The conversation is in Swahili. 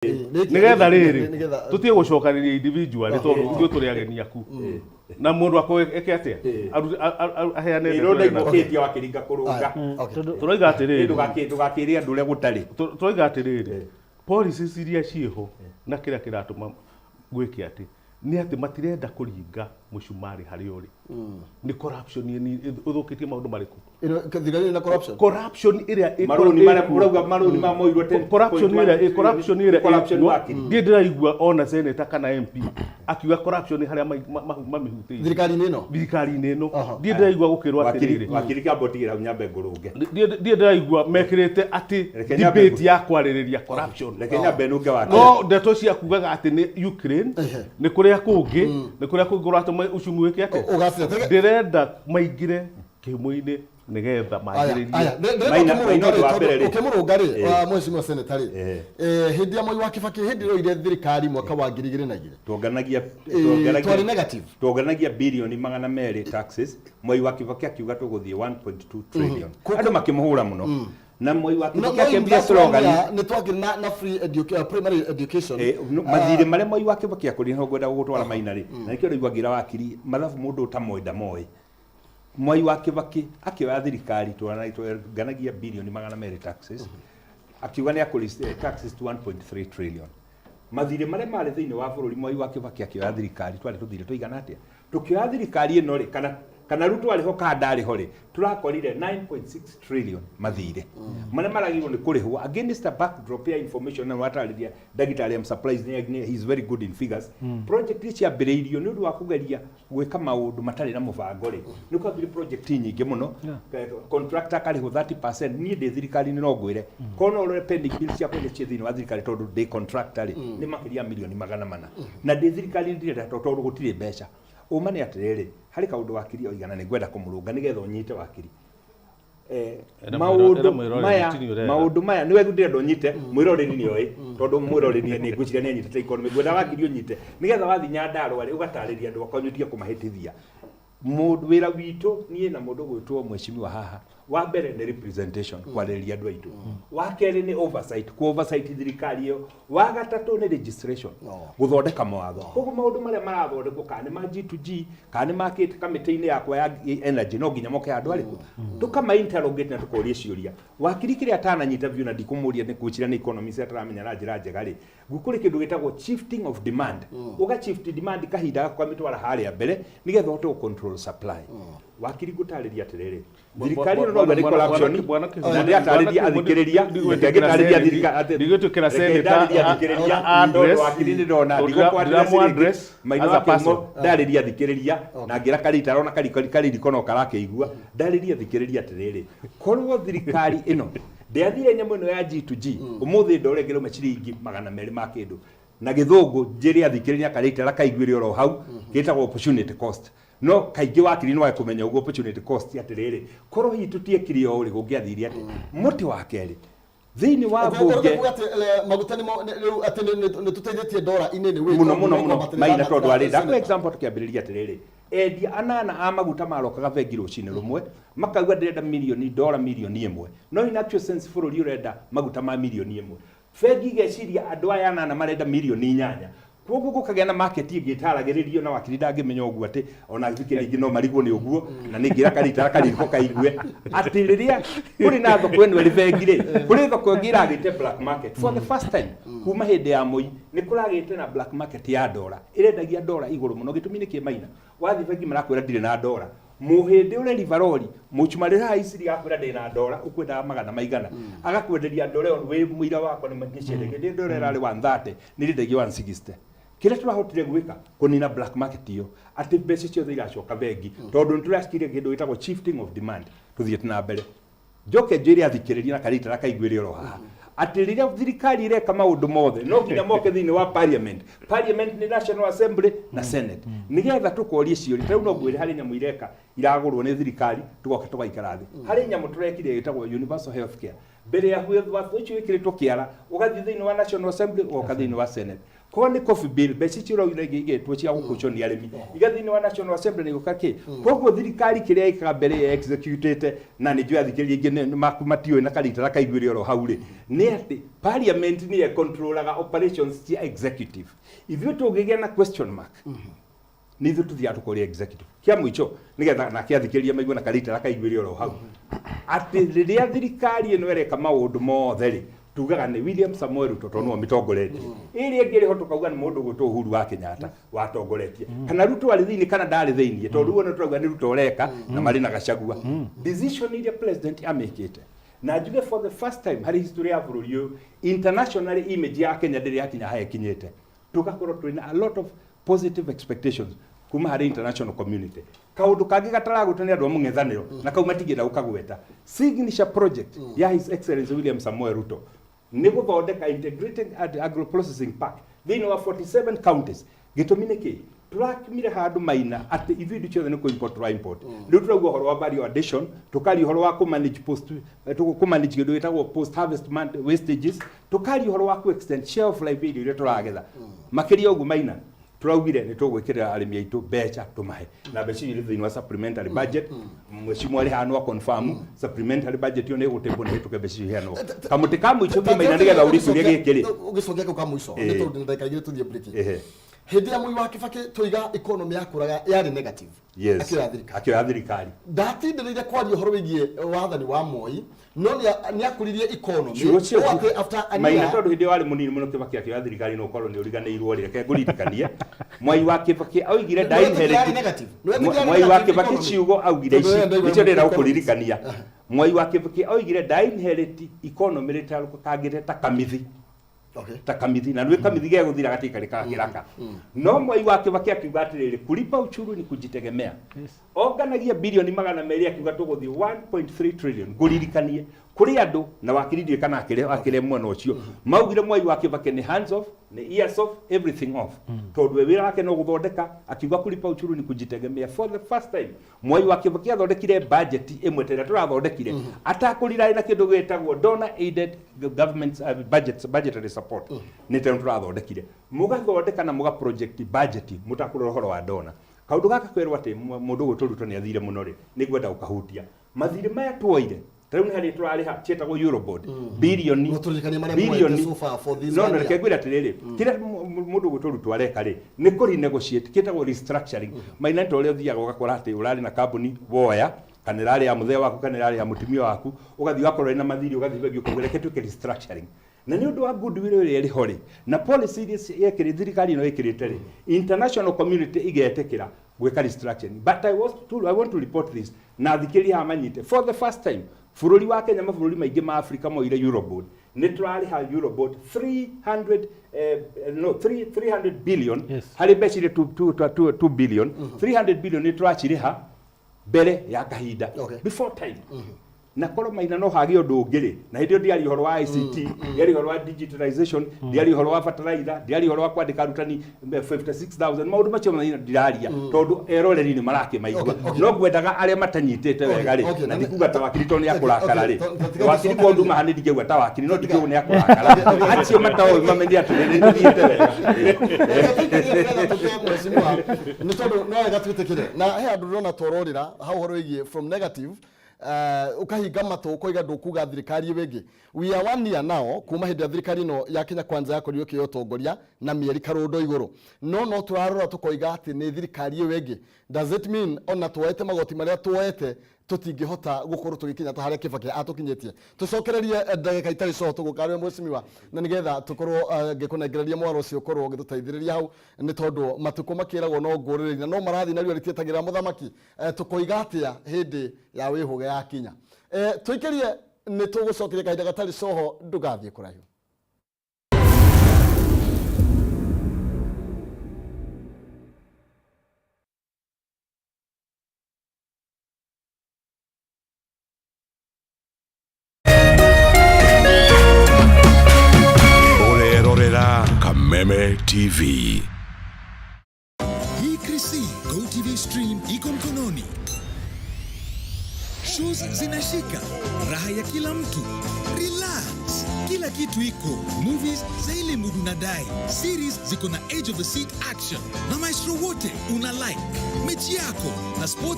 nigetha riri tutie gucokaniria individual tondu ithuĩ tũrĩ ageni aku na mũndũ akwo eke atia aheane ndeto ndaimukitie wakiringa kurunga turoiga atĩrĩrĩ ndugakĩre andũ ũrĩa gũtarĩ turoiga atĩrĩrĩ policies iria ciĩho na kĩrĩa kĩratũma gwĩke atĩ nĩ atĩ matirenda kũringa mũcumarĩ harĩa ũrĩ nĩ corruption ũthũkĩtie maũndũ marĩkũ thigari na corruption ĩrĩa marũni marĩa mũrauga marũni ma moirwo corruption ĩrĩa ndĩraigua ona senator kana MP akiuga corruption harĩa mamĩhutĩire thirikari-inĩ ĩno ndĩraigua gũkĩrwo atĩrĩrĩ wakiri kambotigĩra nyambe ngũrũnge ndĩraigua mekĩrĩte atĩ debate ya kwarĩrĩria corruption reke nyambe nũnge wake no ndeto cia kugaga atĩ nĩ Ukraine nĩ kũrĩa kũngĩ nĩ kũrĩa kũngĩ ũratũma ucumu wĩke atĩ ndĩrenda maingĩre kĩhumo-inĩ nigetha magĩrĩrie ukimurunga wa mheshimiwa senator hindi ya Mwai wa Kibaki hindi roire thirikari mwaka wa 2002 tuonganagia bilioni 200 taxes Mwai wa Kibaki akiuga tuguthie 1.2 trillion andu makimuhura muno na Mwai wa Kibaki akĩambia slogan nĩ twakĩrĩ na free primary education mathirĩ marĩa Mwai wa Kibaki akũrĩ no gwenda gũtwara maina rĩ na nĩkĩo ndaigua ngira wakiri mathabu mũndũ ũtamoenda moĩ Mwai wa Kibaki akĩoya thirikari tuonganagia bilioni 200 taxes akiuga nĩ akũrĩ taxes to 1.3 trillion mathirĩ marĩa marĩ thĩinĩ wa bũrũri Mwai wa Kibaki akĩoya thirikari twarĩ tũthirĩ tũigana atĩa tukĩoya thirikari ĩno rĩ kana Ruto arĩ ho kana ndarĩ ho rĩ turakorire 9.6 trillion mathirĩ marĩa maragirwo nĩ kũrĩhwo against a backdrop ya information na watarĩria ndagĩtarĩ am surprised he is very good in figures project ici ciambĩrĩirio nĩ ũndũ wa kũgeria gwĩka maũndũ matarĩ na mũbango rĩ nĩ kwambire project nyingĩ mũno contractor akarĩhwo 30% niĩ ndĩ thirikari-inĩ no ngwĩre kono ũrore pending bills cia kwendecia thĩinĩ wa thirikari tondũ ndĩ contractor rĩ nĩ makĩria milioni 400 na ndĩ thirikari ndirenda tondũ gũtirĩ mbeca uma nĩ atĩrĩrĩ harĩ kaũndũ wakiri oigana nĩ ngwenda kũmũrũnga nĩgetha ũnyite wakiri maũndũ maya nĩ wegu ndĩrenda ũnyite mwĩroreri nĩ oĩ tondũ mwĩroreri nĩ ngwĩciria nĩ anyitĩte economy ngwenda wakiri ũnyite nĩgetha wathiĩ Nyandarũa rĩ ũgatarĩria andũ akonyutie kũmahĩtithia mũndũ wĩra witũ niĩ na mũndũ gwĩtwo mheshimiwa haha wa mbere nĩ representation kwarĩrĩria andũ aitũ wa kerĩ nĩ oversight ku oversight thirikari ĩyo wa gatatũ nĩ registration gũthondeka mawatho koguo maũndũ marĩa marathondekwo kana nĩ ma G2G kana nĩ makĩte kamĩtĩ-inĩ yakwa ya energy no nginya moke andũ arĩkũ tukama interrogate na tukoria ciũria wakiri kĩrĩa atananyita view na ndikũmũria nĩ gwĩciria nĩ economy cia taramenya na njĩra njega rĩ gũkũrĩ kĩndũ gĩtagwo shifting of demand uga shift demand kahinda kwa mitwara harĩa mbere nĩgetha ũhote control supply wakiri gũtarĩria atĩrĩrĩ thirikari no nĩ corruption nĩ atarĩria athikĩrĩria ngĩtarĩria thirikari ndigĩtũkĩra senator address wakiri nĩ ndona ndigũkwarĩria address maina paso ndarĩria thikĩrĩria na ngira karita rona karikari kono karakĩigua ndarĩria thikĩrĩria atĩrĩrĩ korwo thirikari ĩno ndĩathire nyamũ ĩno ya G2G ũmũthĩ ndorengero maciringi 200 ma kĩndũ na gĩthũngũ njĩrĩ athikĩrĩria karita kaiguĩre oro hau gĩtagwo opportunity cost no kaingĩ wakiri no akũmenya ũguo opportunity cost atĩrĩrĩ korwo hihi tũtiekire o rĩ gũngĩathire atĩ mũtĩ wa kerĩ thĩinĩ wa mbunge maguta nĩ atĩ nĩ tũteithĩtie ndora-inĩ nĩ mũno maina tondũ arĩnda kwa example tukĩambĩrĩria atĩrĩrĩ endia anana a maguta marokaga bengi rũcinĩ rũmwe makauga ndĩrenda $1 milioni no in actual sense bũrũri ũrenda maguta ma milioni 1 bengi igeciria andũ aya anana marenda milioni 8 koguo gũkagĩa na market ĩngĩtaragĩrĩrio na wakiri ndangĩmenya ũguo atĩ ona thikĩrĩ ingĩ no marigwo nĩ ũguo na nĩ ngira karita kariko kaigue atĩ rĩrĩa kũrĩ na thoko ĩno ĩrĩ bengi rĩ kũrĩ thoko ĩngĩ ĩragĩte black market for the first time kuma hĩndĩ ya Moi nĩ kũragĩte na black market ya ndora ĩrendagia ndora igũrũ mũno gĩtũmi nĩ kĩmaina wathiĩ bengi marakwĩra ndirĩ na ndora muhĩndĩ ũrĩa rivarori mũchumarĩra iciri yakwĩra ndĩ na ndora ũkwenda magana maigana agakwenderia ndora ĩyo wĩ mũira wakwa nĩ magĩcienderia ndora ĩrarĩ 130 nĩ rĩndagio 160 kile turahotire gwika kunina black market iyo ati mbeca ciothe igacoka bengi tondu nituracikirie kindu gitagwo shifting of demand tuthiete na mbere njoke njĩre athikĩrĩria na karita akaiguĩre oro haha ati rĩrĩa thirikari ireka maũndũ mothe no nginya moke thĩinĩ wa parliament nĩ National Assembly na Senate nigetha tukorie ciũria rĩu no ngwĩre harĩ nyamũ iragũrwo nĩ thirikari tugoke tũgaikara thĩ harĩ nyamũ tũrekire gĩtagwo universal health care mbere ya watho ucio wikiritwo kiara ugathi thiini wa National Assembly ugoka thiini wa Senate ko ni coffee bill beci ciro igitwo cia gukuconia arimi igathi-ini wa National Assembly ni gukaki koguo thirikari kiria ikaga mbere ya execute na ni njua thikiri ingi matiwe na karitara kaiguire oro hau ri ni ati parliament ni controlaga operations cia executive ithuĩ tũngĩgĩa na question mark ni ithuĩ tuthiaga tukore executive kia mwicho nigetha na kiathikĩria maigua na karitara kaiguire oro hau ati riria thirikari ino ereka maundu mothe ri tugaga ni William Samoei Ruto tondu mitongoretie iri ngiri ho tukauga ni mundu gutwo Uhuru wa Kenyatta watongoretie kana Ruto ari thiini kana ndari thiini tondu wona turauga ni Ruto oreka na mari na Gachagua decision ile president amekite na njuge for the first time hari history ya bururi uyu internationally image ya Kenya ndiri yakinya haye kinyete tugakorwo twina a lot of positive expectations kuma hari international community kaundu kangi gataragutania andu amung'ethaniro na kauma tigira ukagweta signature project ya his excellency William Samoei Ruto ni guthondeka integrated agro processing park thiini wa 47 counties gitumine ki turakimire handu maina ati ithuĩ ciothe ni ku import riu turauga horo wa value addition tukari horo wa ku manage kindu gitagwo post harvest wastages tukari horo wa ku extend shelf life irio turagetha makiria ugu maina turaugire ni tugwikirira arimi aitu becha tumahe na becha iri thiini wa supplementary budget mweshimwa ari hanu wa confirm supplementary budget yo ni gutembo ni tuke becha hano kamuti ka mwicho maina nigetha urikuria gikiri ugicokia ku ka mwicho ni tondu ndeka igire tuthie break hindi ya Mwai wa Kibaki tuiga economy yakuraga yari negative akira thirikari ndatindirire kwaria horo wigie wathani wa Moi no ni akuririe economy after maina tondu hindi wari munini muno Kibaki akira thirikari no korwo ni uriganirwo reke nguririkanie Mwai wa Kibaki augire Mwai wa Kibaki ciugo augire ici nicio ndira gukuririkania Mwai wa Kibaki augire inherit economy ritarukangire ta kamithi ta kamithi na nwe kamithi ge guthira gatika kiraka no Mwai wa Kibaki akiuga atiriri kulipa uchuru ni kujitegemea oganagia bilioni 200 akiuga tuguthi 1.3 trillion nguririkanie kuri andu na wakiririe kana akire mwana ucio maugire Mwai wa Kibaki ni hands off ni ears off everything off tondu wira wake no guthondeka akiuga kulipa uchuru ni kujitegemea for the first time Mwai wa Kibaki athondekire budget imwe tena turathondekire atakurira na kindu gitagwo donor aided government budgetary support ni tena turathondekire mugathondeka na muga project budget mutakurora horo wa donor kaundu gaka kwerwa ati mundu guturuto ni athire muno ri ni gwenda ukahutia mathire maya tuoire Tau ni hari turariha cietagwo Eurobond bilioni no na kegwira atiriri kira mundu guturutwo areka ri ni kuri negotiate kitagwo restructuring maina to uri thiaga ugakora ati urari na company woya kana rari ya muthee waku kana rari ya mutumia waku ugathi wakorwo na mathiri ugathi begio kugureke tuke restructuring na ni undu wa goodwill uri eri hori na policy yekiri thirikari no yekirite ri international community igetekira gweka restructuring but I want to report this na thikiri ha manyite for the first time bururi wa Kenya mabũrũri maingĩ ma Afrika moire Eurobond ni turariha Eurobond 300 billion hari becire 2 billion 300 billion ni turachiriha mbere ya kahinda before time na korwo maina no hagi undu ungiri na hindi ndiari horo wa ICT ndiari horo wa digitalization ndiari horo wa fertilizer ndiari horo wa kwandika arutani 56000 maundu macio maina ndiraria tondu eroreri ni marake maigua no ngwendaga aria matanyitete wega ri na ndikuga ta wakiri to ni akurakara ri wakiri kondu mahani ndingeuga ta wakiri no ndingeuga ni akurakara acio mataoi mamendi atuthiite wega ni tondu no wega twitikire na he andu rona tororira hau horo igie from negative ukahinga matu ukoiga ndukuga thirikari wingi we are 1 year now kuma hindi ya thirikari no ya Kenya Kwanza yakorirwo kiyotongoria na mieri karundo iguru no turarora tukoiga ati ni thirikari wingi does it mean ona tuwete magoti maria tuwete tutingihota gukorwo tugikinya ta haria Kibaki atukinyetie tucokererie ndagika itari so tugukarwe mwecimiwa na nigetha tukorwo ngikunengereria mwaro ucio korwo ngituteithiriria hau ni tondu matuko makiragwo no nguriri na no marathi na rioriti tagira muthamaki tukoiga atia hindi ya wihuge ya kinya tuikirie ni tugucokeria kahinda gatari soho ndugathie kuraihu Kameme TV. Hii Krisi Go TV Stream iko mkononi. shows zinashika, raha ya kila mtu. Relax, kila kitu iko. Movies za ile mudu nadai, series ziko na edge of the seat action, na maestro wote una like. Mechi yako na sports